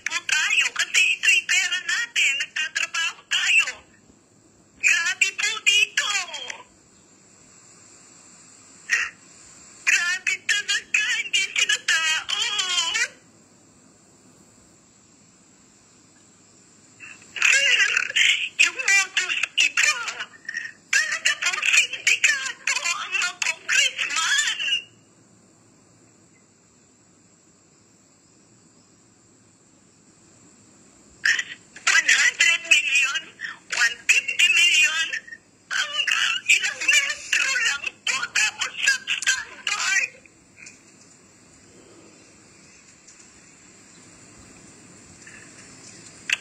po tayo kasi ito'y pera natin, nagtatrabaho tayo. Grabe po dito. Grabe talaga, hindi sila tao. Sir, yung modus iba, talaga pong sindikato ang mga congressman. $100 million, $150 million, hanggang ilang metro lang po, tapos substandard.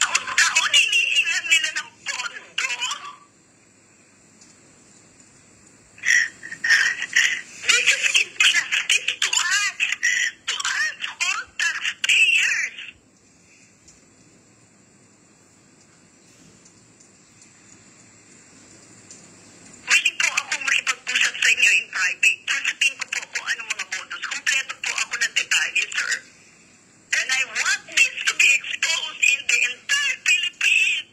Taon-taon hinihingan nila ng pondo. This is injustice to us all taxpayers. Willing po akong makipag-usap sa inyo in private. Sasabihin ko po kung anong mga bonus. Kompleto po ako ng detalye, sir. And I want this to be exposed in the entire Philippines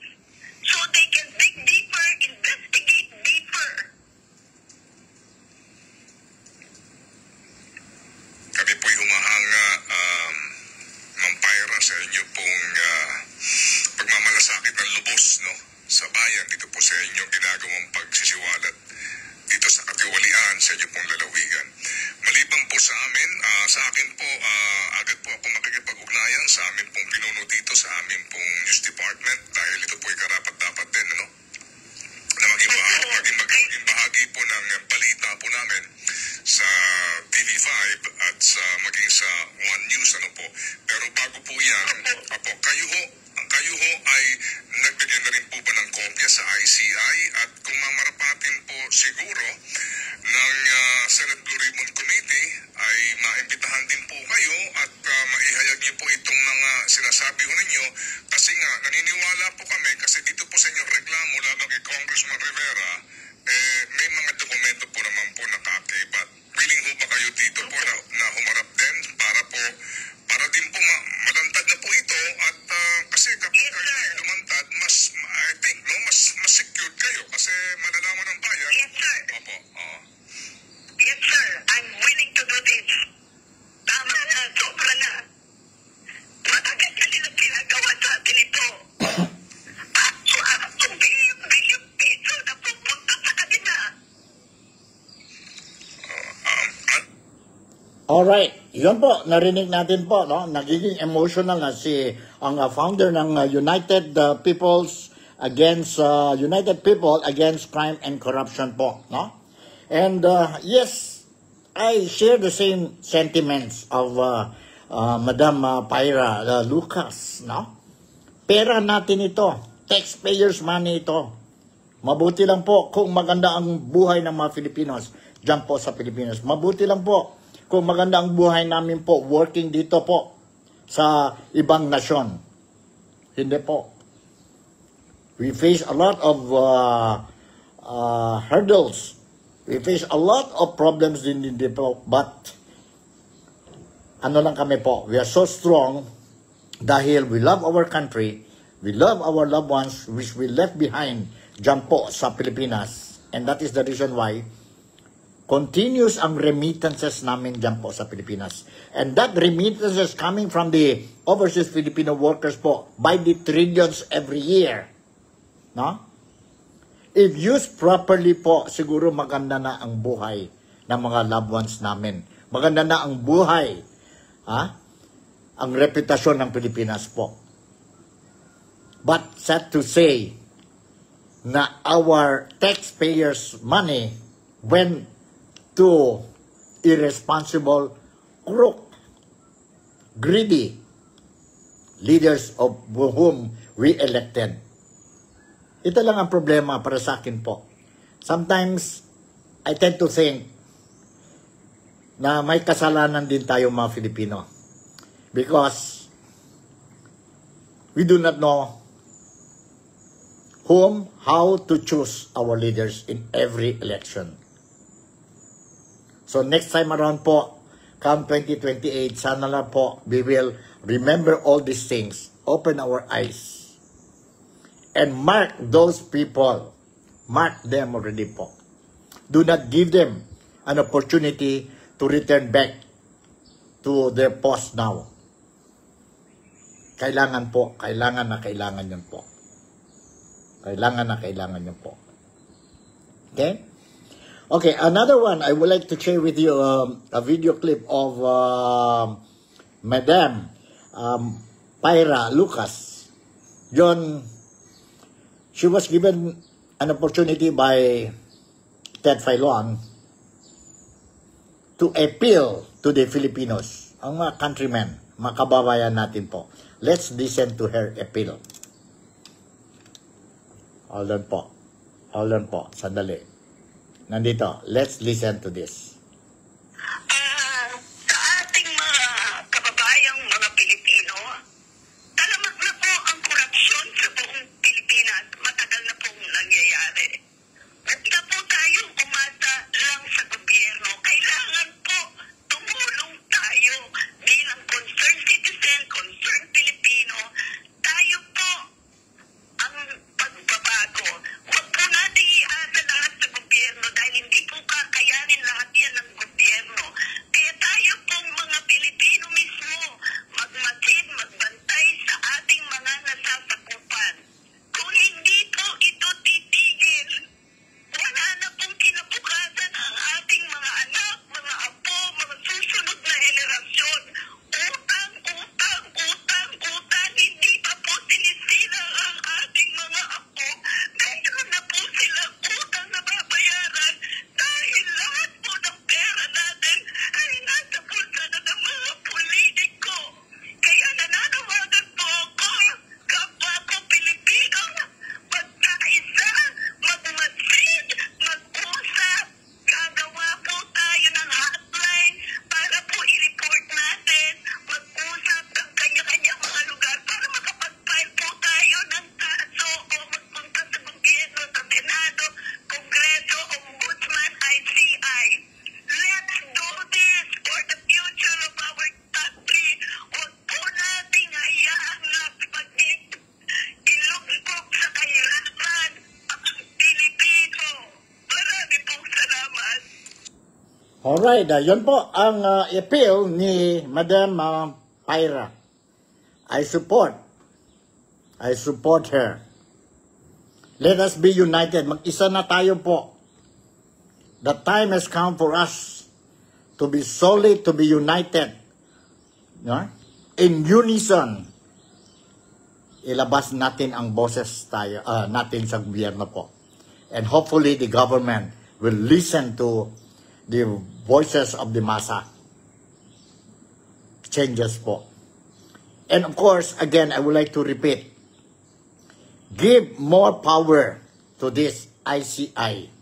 so they can dig deeper, investigate deeper.
Kami po'y humahanga, Ma'am Pyra, sa inyo pong pagmamalasakit ng lubos, no, sa bayan dito po sa inyong ginagawang pagsisiwalat dito sa katiwalian sa inyo pong lalawigan. Maliban po sa amin, sa akin po, agad po ako makikipag-ugnayan sa amin pong pinuno dito sa amin pong news department dahil ito po'y karapat-dapat din, ano, na maging bahagi po ng balita po namin sa TV5 at sa maging sa One News, ano po. Pero bago po yan, apo, kayo ho ay nagbigay na rin po ba ng kopya sa ICI at kung mamarapatin po siguro ng Senate Blue Ribbon Committee ay maimbitahan din po kayo at maihayag niyo po itong mga sinasabi ho ninyo kasi nga naniniwala po kami kasi dito po sa inyong reklamo laban kay Congressman Rivera may mga dokumento po naman po nakakibat. Willing ho ba kayo dito po na humarap din para din po malantad na po ito at kasi kapag kayo ay lumantad I think mas secured kayo kasi malalaman ng bayan.
Yes, sir.
Opo.
Yes, sir. I'm willing to do this. Tama na, sobra na. Matagal na nila ginagawa sa atin ito. At bilyon piso na pupunta sa kanila.
Alright, yun po, narinig natin po, no? Nagiging emotional na ang founder ng United People Against Crime and Corruption po, no? And yes, I share the same sentiments of Madam Pyra Lucas, no? Pera natin ito, taxpayers money ito. Mabuti lang po kung maganda ang buhay ng mga Filipinos dyan po sa Pilipinas. Mabuti lang po kung maganda ang buhay namin po working dito po sa ibang nasyon. Hindi po. We face a lot of hurdles. We face a lot of problems din po. But ano lang kami po, we are so strong dahil we love our country, we love our loved ones which we left behind dyan po sa Pilipinas. And that is the reason why continuous ang remittances namin dyan po sa Pilipinas. And that remittances coming from the overseas Filipino workers po by the trillions every year. No? If used properly po, siguro maganda na ang buhay ng mga loved ones namin. Maganda na ang buhay, ang reputasyon ng Pilipinas po. But sad to say na our taxpayers' money went to irresponsible, crook, greedy leaders of whom we elected. Ito lang ang problema para sa akin po. Sometimes, I tend to think na may kasalanan din tayo mga Filipino. Because we do not know whom, how to choose our leaders in every election. So next time around po, come 2028, sana lang po, we will remember all these things, open our eyes, and mark those people. Mark them already po. Do not give them an opportunity to return back to their post now. Kailangan po, kailangan yun po. Kailangan yun po. Okay? Okay, another one, I would like to share with you a video clip of Madam Pyra Lucas. She was given an opportunity by Ted Filon to appeal to the Filipinos, ang mga countrymen, mga kababayan natin po. Let's listen to her appeal. Hold on po, sandali. Nandito, let's listen to this.
Sa ating mga kababayang mga Pilipino, talamak na po ang korupsyon sa buong Pilipinas. Matagal na pong nangyayari. Huwag na po tayong umasa lang sa gobyerno. Kailangan po tumulong tayo bilang concerned citizen, concerned Pilipino. Tayo po ang pagbabago. Huwag po natin iasa lahat sa gobyerno dahil hindi po kakayanin lahat yan ng gobyerno. Kaya tayo pong mga Pilipino mismo magmasid, magbantay sa ating mga nasasakupan. Kung hindi po ito titigil, wala na pong kinabukasan ang ating mga anak, mga apo, mga susunod na henerasyon. Utang, utang, utang, utang. Hindi pa po sinisila ang ating mga apo. Mayroon na po silang utang na babayaran dahil lahat po ng pera natin ay nasa bulsa na ng mga politiko. Kaya nananawagan po ako, kapwa ko Pilipino, magkaisa, magmasid, mag-usap. Gagawa po tayo ng hotline para po i-report natin. Mag-usap ng kanya-kanyang mga lugar para makapag-file po tayo ng kaso o magpunta sa gobyerno, sa Senado, Kongreso, Ombudsman, ICI. Let's do this for the future of our country. Huwag po nating hayaang lapagin. Ilugtog sa kahirapan ang Pilipino. Marami pong salamat.
Alright, yun po ang appeal ni Madam Pyra. I support her. Let us be united. Mag-isa na tayo po. The time has come for us to be solid, to be united. No? In unison, ilabas natin ang boses natin sa gobyerno po. And hopefully the government will listen to the voices of the massa. Changes po. And of course, again, I would like to repeat, give more power to this ICI.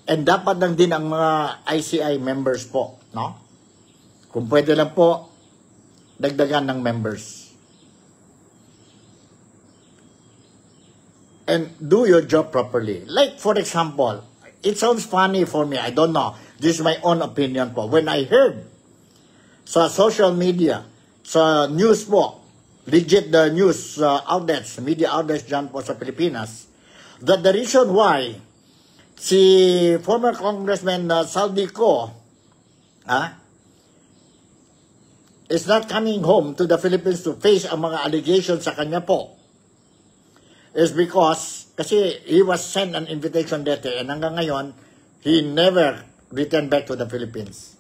And dapat lang din ang mga ICI members po, no? Kung pwede lang po, dagdagan ng members. And do your job properly. Like, for example, it sounds funny for me, I don't know. This is my own opinion po. When I heard sa social media, sa news po, legit the news outlets, media outlets dyan po sa Pilipinas, that the reason why si former Congressman Saldico is not coming home to the Philippines to face ang mga allegations sa kanya po is because kasi he was sent an invitation letter and hanggang ngayon he never returned back to the Philippines.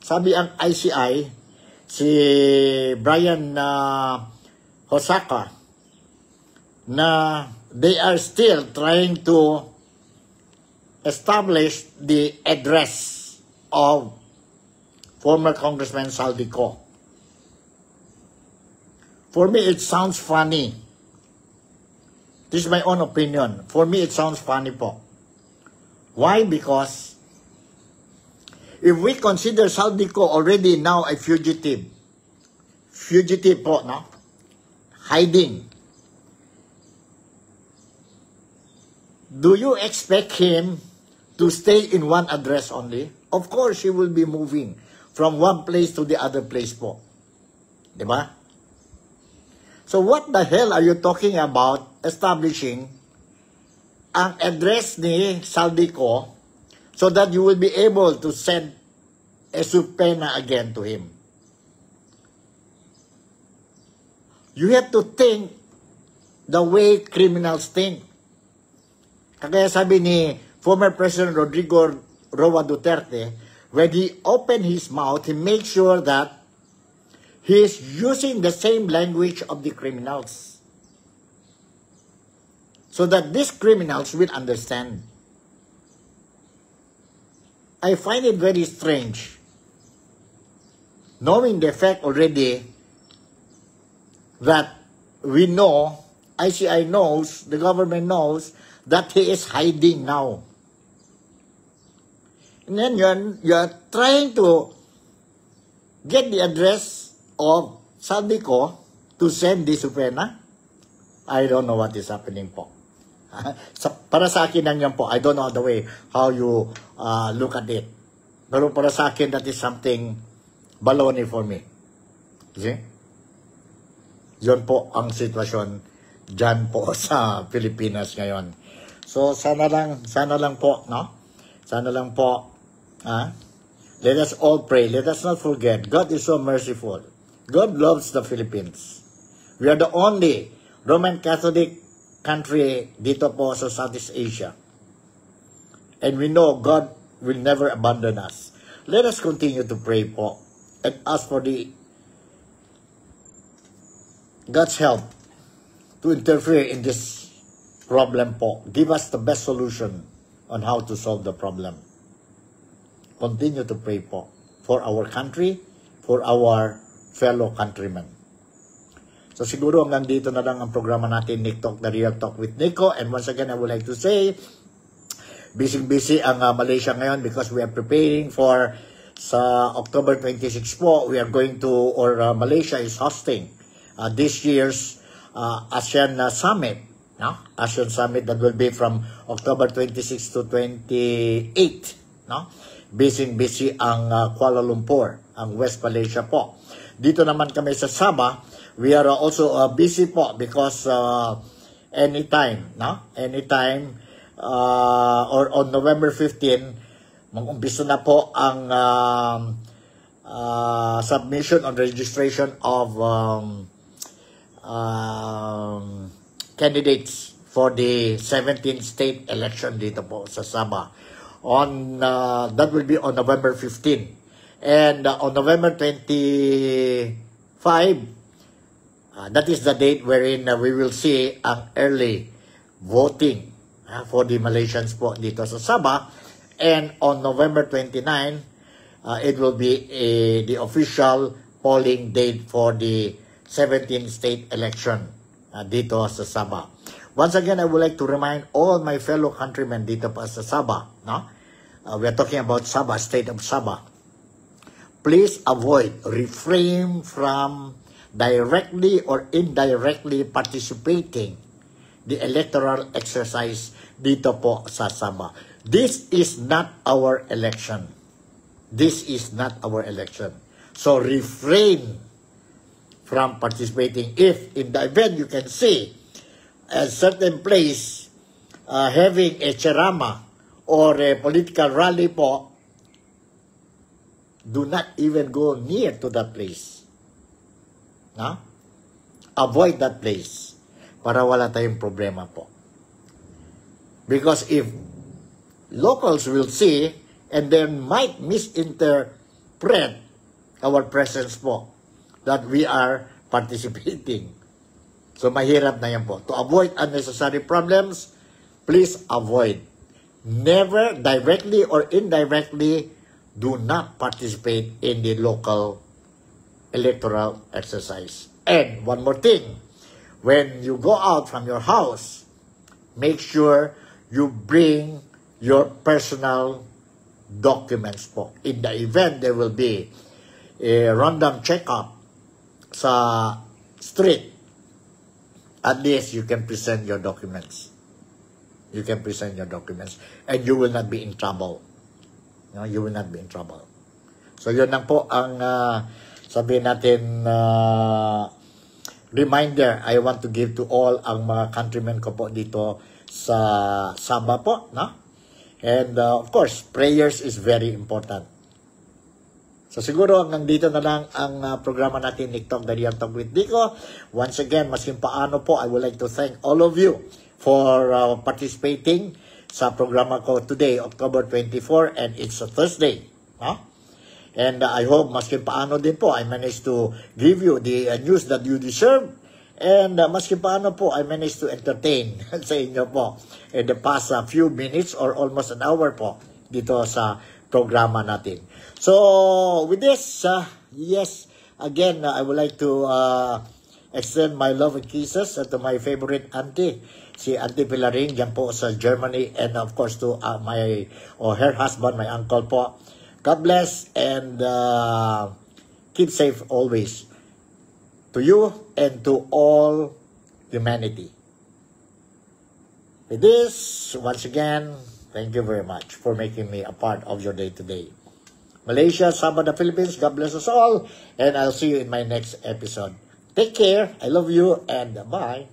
Sabi ang ICI, si Brian Hosaka, na they are still trying to establish the address of former Congressman Saldico. For me, it sounds funny. This is my own opinion. For me, it sounds funny po. Why? Because if we consider Saldico already now a fugitive po, no? Hiding. Do you expect him to stay in one address only? Of course, he will be moving from one place to the other place po. Diba? So what the hell are you talking about establishing ang address ni Saldico so that you will be able to send a subpoena again to him? You have to think the way criminals think. Kaya sabi ni former President Rodrigo Roa Duterte, when he opened his mouth, he makes sure that he is using the same language of the criminals so that these criminals will understand. I find it very strange, knowing the fact already that we know, ICI knows, the government knows, that he is hiding now. And then you're trying to get the address of Saldico to send the subpoena. I don't know what is happening po. Para sa akin lang yan po. I don't know the way how you look at it. Pero para sa akin, that is something baloney for me. See? Yun po ang sitwasyon dyan po sa Pilipinas ngayon. So, sana lang po, no? Sana lang po, let us all pray. Let us not forget, God is so merciful. God loves the Philippines. We are the only Roman Catholic country dito po sa Southeast Asia. And we know God will never abandon us. Let us continue to pray po and ask for the God's help to interfere in this problem po. Give us the best solution on how to solve the problem. Continue to pray po for our country, for our fellow countrymen. So siguro hanggang dito na lang ang programa natin, Nick Talk, The Real Talk with Nico. And once again, I would like to say, busy ang Malaysia ngayon because we are preparing for sa October 26 po, we are going to, or Malaysia is hosting this year's ASEAN Summit. No? ASEAN Summit that will be from October 26 to 28. No? Busy ang Kuala Lumpur, ang West Malaysia po. Dito naman kami sa Sabah, we are also busy po because anytime, no? Anytime or on November 15, mag-umpisa na po ang submission or registration of candidates for the 17th state election dito po sa Sabah. That will be on November 15. And on November 25, that is the date wherein we will see ang early voting for the Malaysians po dito sa Sabah. And on November 29, it will be the official polling date for the 17th state election dito sa Sabah. Once again, I would like to remind all my fellow countrymen dito pa sa Sabah, no? We are talking about Sabah, state of Sabah. Please avoid, refrain from directly or indirectly participating the electoral exercise dito po sa Sabah. This is not our election. This is not our election. So refrain from participating. If in the event you can see a certain place having a cerama or a political rally po, do not even go near to that place. No? Avoid that place para wala tayong problema po. Because if locals will see and they might misinterpret our presence po that we are participating. So mahirap na yan po. To avoid unnecessary problems, please avoid. Never directly or indirectly do not participate in the local electoral exercise. And one more thing, when you go out from your house, make sure you bring your personal documents po. In the event there will be a random checkup sa street, at least you can present your documents. You can present your documents and you will not be in trouble. No, you will not be in trouble. So yun lang po ang sabihin natin reminder I want to give to all ang mga countrymen ko po dito sa Sabah po, no? And of course, prayers is very important. So siguro hanggang dito na lang ang programa natin, Nick Talk, The Real Talk with Nico. Once again, masing paano po, I would like to thank all of you for participating sa programa ko today, October 24, and it's a Thursday. No? And I hope masing paano din po, I managed to give you the news that you deserve. And masing paano po, I managed to entertain sa inyo po in the past few minutes or almost an hour po dito sa programa natin. So, with this, yes, again, I would like to extend my love and kisses to my favorite auntie, si Auntie Pilaring, dyan po sa Germany, and of course to her husband, my uncle po. God bless and keep safe always to you and to all humanity. With this, once again, thank you very much for making me a part of your day today. Malaysia, Sabah, the Philippines, God bless us all, and I'll see you in my next episode. Take care, I love you, and bye.